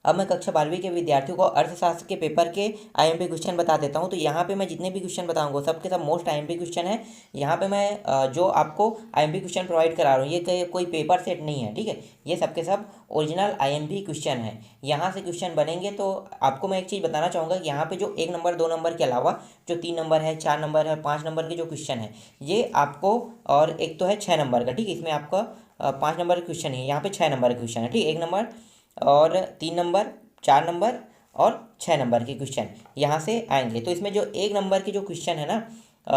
अब मैं कक्षा 12वीं के विद्यार्थियों को अर्थशास्त्र के पेपर के आईएमपी क्वेश्चन बता देता हूँ। तो यहाँ पे मैं जितने भी क्वेश्चन बताऊँगा सबके सब मोस्ट आईएमपी क्वेश्चन है। यहाँ पे मैं जो आपको आईएमपी क्वेश्चन प्रोवाइड करा रहा हूँ ये कोई पेपर सेट नहीं है, ठीक है। ये सबके सब ओरिजिनल आईएमपी क्वेश्चन है। यहाँ से क्वेश्चन बनेंगे। तो आपको मैं एक चीज़ बताना चाहूँगा कि यहाँ पे जो 1 नंबर 2 नंबर के अलावा जो 3 नंबर है, 4 नंबर है, 5 नंबर के जो क्वेश्चन है ये आपको, और एक तो है 6 नंबर का, ठीक है। इसमें आपका 5 नंबर का क्वेश्चन है, यहाँ पे 6 नंबर का क्वेश्चन है, ठीक है। 1 नंबर और 3 नंबर, 4 नंबर और 6 नंबर के क्वेश्चन यहाँ से आएंगे। तो इसमें जो 1 नंबर के जो क्वेश्चन है ना,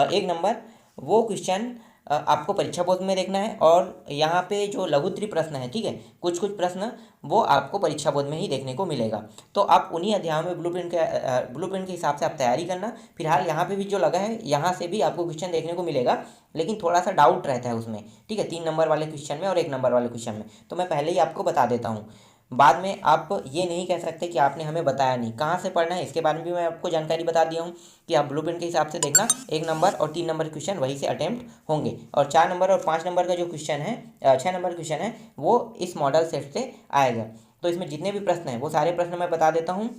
1 नंबर, वो क्वेश्चन आपको परीक्षा बोर्ड में देखना है। और यहाँ पे जो लघुत्तरी प्रश्न है, ठीक है, कुछ कुछ प्रश्न वो आपको परीक्षा बोर्ड में ही देखने को मिलेगा। तो आप उन्हीं अध्यायों में ब्लूप्रिंट के हिसाब से आप तैयारी करना। फिलहाल यहाँ पे भी जो लगा है यहाँ से भी आपको क्वेश्चन देखने को मिलेगा, लेकिन थोड़ा सा डाउट रहता है उसमें, ठीक है, 3 नंबर वाले क्वेश्चन में और 1 नंबर वाले क्वेश्चन में। तो मैं पहले ही आपको बता देता हूँ, बाद में आप ये नहीं कह सकते कि आपने हमें बताया नहीं। कहाँ से पढ़ना है इसके बारे में भी मैं आपको जानकारी बता दिया हूँ कि आप ब्लूप्रिंट के हिसाब से देखना। 1 नंबर और 3 नंबर क्वेश्चन वहीं से अटेम्प्ट होंगे, और 4 नंबर और 5 नंबर का जो क्वेश्चन है, 6 नंबर क्वेश्चन है, वो इस मॉडल सेट से आएगा। तो इसमें जितने भी प्रश्न हैं वो सारे प्रश्न मैं बता देता हूँ।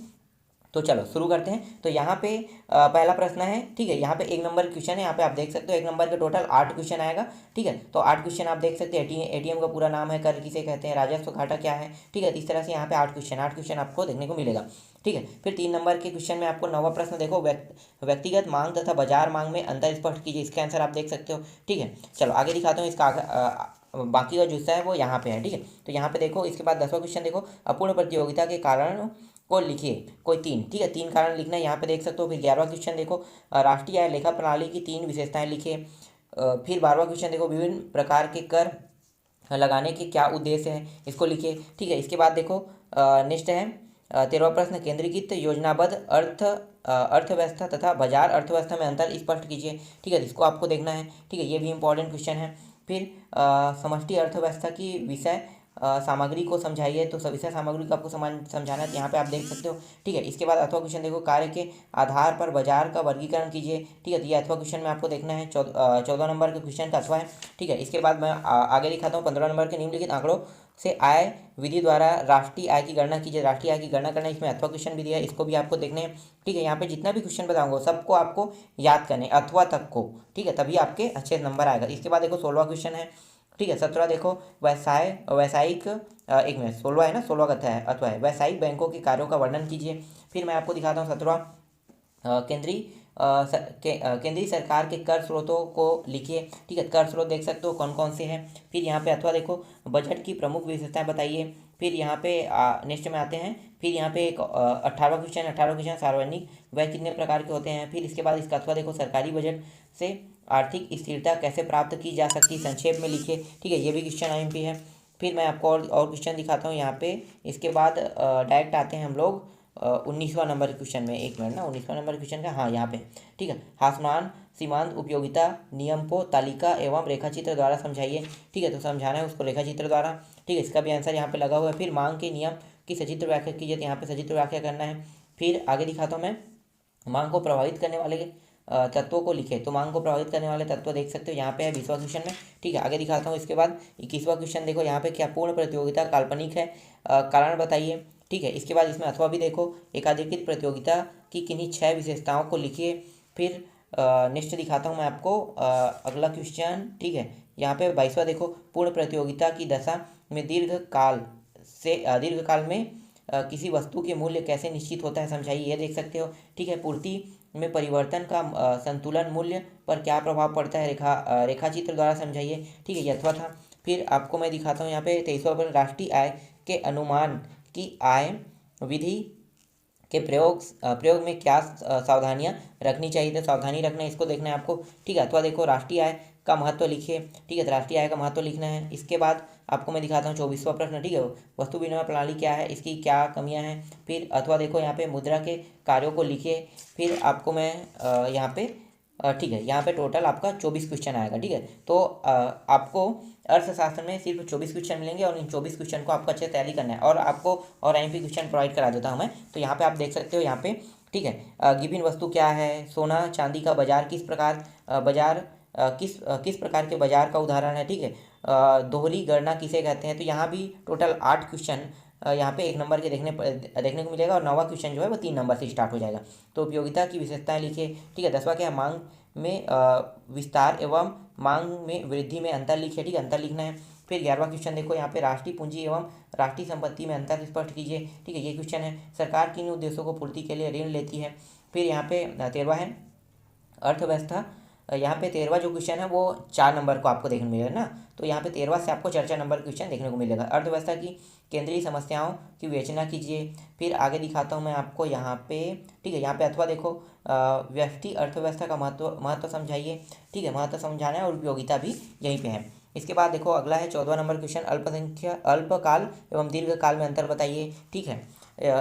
तो चलो शुरू करते हैं। तो यहाँ पे पहला प्रश्न है, ठीक है। यहाँ पे 1 नंबर क्वेश्चन है, यहाँ पे आप देख सकते हो 1 नंबर के टोटल 8 क्वेश्चन आएगा, ठीक है। तो 8 क्वेश्चन आप देख सकते हैं। एटीएम का पूरा नाम है, कर किसे कहते हैं, राजस्व घाटा क्या है, ठीक है। इस तरह से यहाँ पे 8 क्वेश्चन आपको देखने को मिलेगा, ठीक है। फिर 3 नंबर के क्वेश्चन में आपको 9वां प्रश्न देखो, व्यक्तिगत मांग तथा बाजार मांग में अंतर स्पष्ट कीजिए। इसका आंसर आप देख सकते हो, ठीक है। चलो आगे दिखाता हूँ। इसका बाकी का जो हिस्सा है वो यहाँ पे है, ठीक है। तो यहाँ पे देखो, इसके बाद 10वां क्वेश्चन देखो, अपूर्ण प्रतियोगिता के कारण को लिखिए कोई 3, ठीक है। 3 कारण लिखना है, यहाँ पे देख सकते हो। फिर 11वां क्वेश्चन देखो, राष्ट्रीय आय लेखा प्रणाली की 3 विशेषताएं लिखिए। फिर 12वां क्वेश्चन देखो, विभिन्न प्रकार के कर लगाने के क्या उद्देश्य है, इसको लिखिए, ठीक है। इसके बाद देखो नेक्स्ट है 13वां प्रश्न, केंद्रीकृत योजनाबद्ध अर्थव्यवस्था तथा बाजार अर्थव्यवस्था में अंतर स्पष्ट कीजिए, ठीक है। इसको आपको देखना है, ठीक है, ये भी इंपॉर्टेंट क्वेश्चन है। फिर समष्टि अर्थव्यवस्था की विषय सामग्री को समझाइए। तो विषय सामग्री को आपको समझाना है, यहाँ पे आप देख सकते हो, ठीक है। इसके बाद अथवा क्वेश्चन देखो, कार्य के आधार पर बाजार का वर्गीकरण कीजिए, ठीक है। तो ये अथवा क्वेश्चन में आपको देखना है, 14 नंबर के क्वेश्चन का अथवा है, ठीक है। इसके बाद मैं आगे दिखाता हूँ 15 नंबर के निम्नलिखित आंकड़ों से आय विधि द्वारा राष्ट्रीय आय की गणना कीजिए। राष्ट्रीय आय की गणना करना, इसमें अथवा क्वेश्चन भी दिया है, इसको भी आपको देखने हैं, ठीक है। यहाँ पे जितना भी क्वेश्चन बताऊंगा सबको आपको याद करने अथवा तक को, ठीक है, तभी आपके अच्छे नंबर आएगा। इसके बाद देखो 16वां क्वेश्चन है, ठीक है। 17 देखो, वैसायिक 16 है ना, 16 का है अथवा है, वैसायिक बैंकों के कार्यों का वर्णन कीजिए। फिर मैं आपको दिखाता हूँ 17वां, केंद्रीय सरकार के कर स्रोतों को लिखिए, ठीक है। कर स्रोत देख सकते हो कौन कौन से हैं। फिर यहाँ पे अथवा देखो, बजट की प्रमुख विशेषताएं बताइए। फिर यहाँ पे नेक्स्ट में आते हैं। फिर यहाँ पे एक 18वां क्वेश्चन, सार्वजनिक व्यय कितने प्रकार के होते हैं। फिर इसके बाद इसका अथवा देखो, सरकारी बजट से आर्थिक स्थिरता कैसे प्राप्त की जा सकती है, संक्षेप में लिखिए, ठीक है। ये भी क्वेश्चन आईएमपी है। फिर मैं आपको और क्वेश्चन दिखाता हूँ यहाँ पे। इसके बाद डायरेक्ट आते हैं हम लोग 19वां नंबर क्वेश्चन में। एक मिनट ना, 19वां नंबर क्वेश्चन का, हाँ यहाँ पे, ठीक है। हासमान सीमांत उपयोगिता नियम को तालिका एवं रेखाचित्र द्वारा समझाइए, ठीक है। तो समझाना है उसको रेखाचित्र द्वारा, ठीक है। इसका भी आंसर यहाँ पे लगा हुआ है। फिर मांग के नियम की सचित्र व्याख्या कीजिए, तो यहाँ पे सचित्र व्याख्या करना है। फिर आगे दिखाता हूँ मैं, मांग को प्रभावित करने वाले तत्वों को लिखे। तो मांग को प्रभावित करने वाले तत्व देख सकते हो यहाँ पे है 20वां क्वेश्चन में, ठीक है। आगे दिखाता हूँ। इसके बाद 21वां क्वेश्चन देखो, यहाँ पे क्या पूर्ण प्रतियोगिता काल्पनिक है, कारण बताइए, ठीक है। इसके बाद इसमें अथवा भी देखो, एकाधिकृत प्रतियोगिता की किन्हीं 6 विशेषताओं को लिखिए। फिर नेक्स्ट दिखाता हूँ मैं आपको अगला क्वेश्चन, ठीक है। यहाँ पे 22वां देखो, पूर्ण प्रतियोगिता की दशा में दीर्घकाल में किसी वस्तु के मूल्य कैसे निश्चित होता है, समझाइए, ये देख सकते हो, ठीक है। पूर्ति में परिवर्तन का संतुलन मूल्य पर क्या प्रभाव पड़ता है, रेखाचित्र द्वारा समझाइए, ठीक है, ये अथवा था। फिर आपको मैं दिखाता हूँ यहाँ पे 23वां पर, राष्ट्रीय आय के अनुमान की आय विधि के प्रयोग में क्या सावधानियां रखनी चाहिए, तो सावधानी रखना है, इसको देखना है आपको, ठीक है। अथवा देखो, राष्ट्रीय आय का महत्व लिखिए, ठीक है। तो राष्ट्रीय आय का महत्व लिखना है। इसके बाद आपको मैं दिखाता हूँ 24वां प्रश्न, ठीक है, वस्तु विनिमय प्रणाली क्या है, इसकी क्या कमियां हैं। फिर अथवा देखो, यहाँ पे मुद्रा के कार्यों को लिखिए। फिर आपको मैं यहाँ पे ठीक है, यहाँ पे टोटल आपका 24 क्वेश्चन आएगा, ठीक है। तो आपको अर्थशास्त्र में सिर्फ 24 क्वेश्चन मिलेंगे, और इन 24 क्वेश्चन को आपको अच्छे से तैयारी करना है। और आपको और आईएमपी क्वेश्चन प्रोवाइड करा देता हूँ मैं। तो यहाँ पे आप देख सकते हो, यहाँ पे, ठीक है, गिवन वस्तु क्या है, सोना चांदी का बाजार किस प्रकार किस प्रकार के बाजार का उदाहरण है, ठीक है। दोहरी गणना किसे कहते हैं। तो यहाँ भी टोटल 8 क्वेश्चन यहाँ पे 1 नंबर के देखने को मिलेगा और 9वां क्वेश्चन जो है वो 3 नंबर से स्टार्ट हो जाएगा। तो उपयोगिता की विशेषताएं लिखिए। ठीक है, 10वां क्या है, मांग में विस्तार एवं मांग में वृद्धि में अंतर लिखिए। ठीक है, अंतर लिखना है। फिर 11वां क्वेश्चन देखो, यहाँ पे राष्ट्रीय पूंजी एवं राष्ट्रीय संपत्ति में अंतर स्पष्ट कीजिए। ठीक है, ये क्वेश्चन है। सरकार किन उद्देश्यों को पूर्ति के लिए ऋण लेती है। फिर यहाँ पे 13वां है अर्थव्यवस्था। यहाँ पे 13वां जो क्वेश्चन है वो 4 नंबर को आपको देखने को मिलेगा ना, तो यहाँ पे 13वां से आपको 4 नंबर क्वेश्चन देखने को मिलेगा। अर्थव्यवस्था की केंद्रीय समस्याओं की विवेचना कीजिए। फिर आगे दिखाता हूँ मैं आपको यहाँ पे। ठीक है, यहाँ पे अथवा देखो, व्यष्टि अर्थव्यवस्था का महत्व समझाइए। ठीक है, महत्व समझाना है और उपयोगिता भी यहीं पे है। इसके बाद देखो अगला है 14वां नंबर क्वेश्चन, अल्पकाल एवं दीर्घकाल में अंतर बताइए। ठीक है,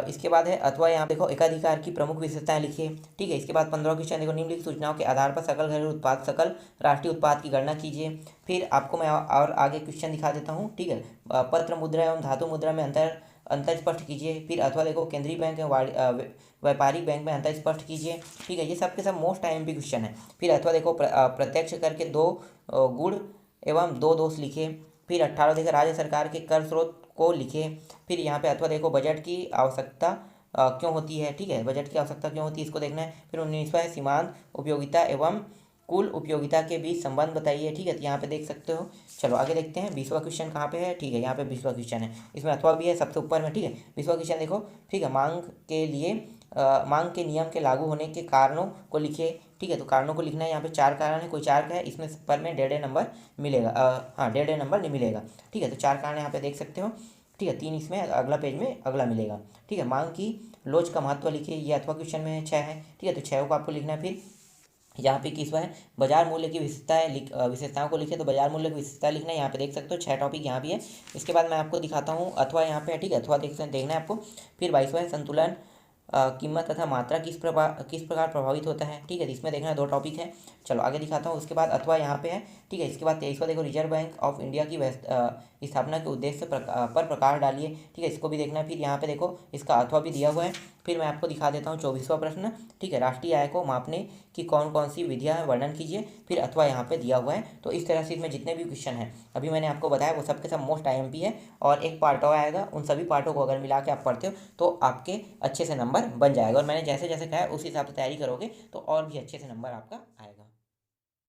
इसके बाद है अथवा यहाँ देखो एकाधिकार की प्रमुख विशेषताएं लिखिए। ठीक है, इसके बाद 15वां क्वेश्चन देखो, निम्नलिखित सूचनाओं के आधार पर सकल घरेलू उत्पाद सकल राष्ट्रीय उत्पाद की गणना कीजिए। फिर आपको मैं और आगे क्वेश्चन दिखा देता हूँ। ठीक है, पत्र मुद्रा एवं धातु मुद्रा में अंतर स्पष्ट कीजिए। फिर अथवा देखो केंद्रीय बैंक एवं व्यापारिक बैंक में अंतर स्पष्ट कीजिए। ठीक है, ये सब के सब मोस्ट आईएमपी क्वेश्चन है। फिर अथवा देखो प्रत्यक्ष कर के 2 गुण एवं 2 दोष लिखे। फिर 18 देखो राज्य सरकार के कर स्रोत को लिखे। फिर यहाँ पे अथवा देखो बजट की आवश्यकता क्यों होती है। ठीक है, बजट की आवश्यकता क्यों होती है इसको देखना है। फिर 19वां है सीमांत उपयोगिता एवं कुल उपयोगिता के बीच संबंध बताइए। ठीक है, तो यहाँ पे देख सकते हो। चलो आगे देखते हैं 20वां क्वेश्चन कहाँ पे है। ठीक है, यहाँ पे 20वां क्वेश्चन है, इसमें अथवा भी है सबसे ऊपर में। ठीक है, 20वां क्वेश्चन देखो। ठीक है, मांग के नियम के लागू होने के कारणों को लिखिए। ठीक है, तो कारणों को लिखना है। यहाँ पे 4 कारण है, कोई 4 का है, इसमें पर में 1.5 नंबर मिलेगा। हाँ, 1.5 नंबर नहीं मिलेगा। ठीक है, तो 4 कारण यहाँ पे देख सकते हो। ठीक है, 3 इसमें अगला पेज में अगला मिलेगा। ठीक है, मांग की लोच का महत्व लिखिए, ये अथवा क्वेश्चन में 6 है। ठीक है, तो 6 को आपको लिखना है। फिर यहाँ पे किसवा है, बाजार मूल्य की विशेषताओं को लिखे, तो बाजार मूल्य की विशेषता लिखना है। यहाँ पे देख सकते हो 6 टॉपिक यहाँ भी है। इसके बाद मैं आपको दिखाता हूँ अथवा यहाँ पे है। ठीक है, अथवा देखना है आपको। फिर 22वां है संतुलन कीमत तथा मात्रा किस प्रकार प्रभावित होता है। ठीक है, तो इसमें देखना 2 टॉपिक है। चलो आगे दिखाता हूँ। उसके बाद अथवा यहाँ पे है। ठीक है, इसके बाद 23वां देखो, रिजर्व बैंक ऑफ इंडिया की स्थापना के उद्देश्य पर प्रकाश डालिए। ठीक है, इसको भी देखना है। फिर यहाँ पे देखो इसका अथवा भी दिया हुआ है। फिर मैं आपको दिखा देता हूँ 24वां प्रश्न। ठीक है, राष्ट्रीय आय को मापने की कौन कौन सी विधियाँ हैं वर्णन कीजिए। फिर अथवा यहाँ पे दिया हुआ है। तो इस तरह से इसमें जितने भी क्वेश्चन हैं अभी मैंने आपको बताया वो सब के सब मोस्ट आईएमपी है। और एक पार्ट और आएगा, उन सभी पार्टों को अगर मिला के आप पढ़ते हो तो आपके अच्छे से नंबर बन जाएगा। और मैंने जैसे जैसे कहा उस हिसाब से तैयारी करोगे तो और भी अच्छे से नंबर आपका आएगा।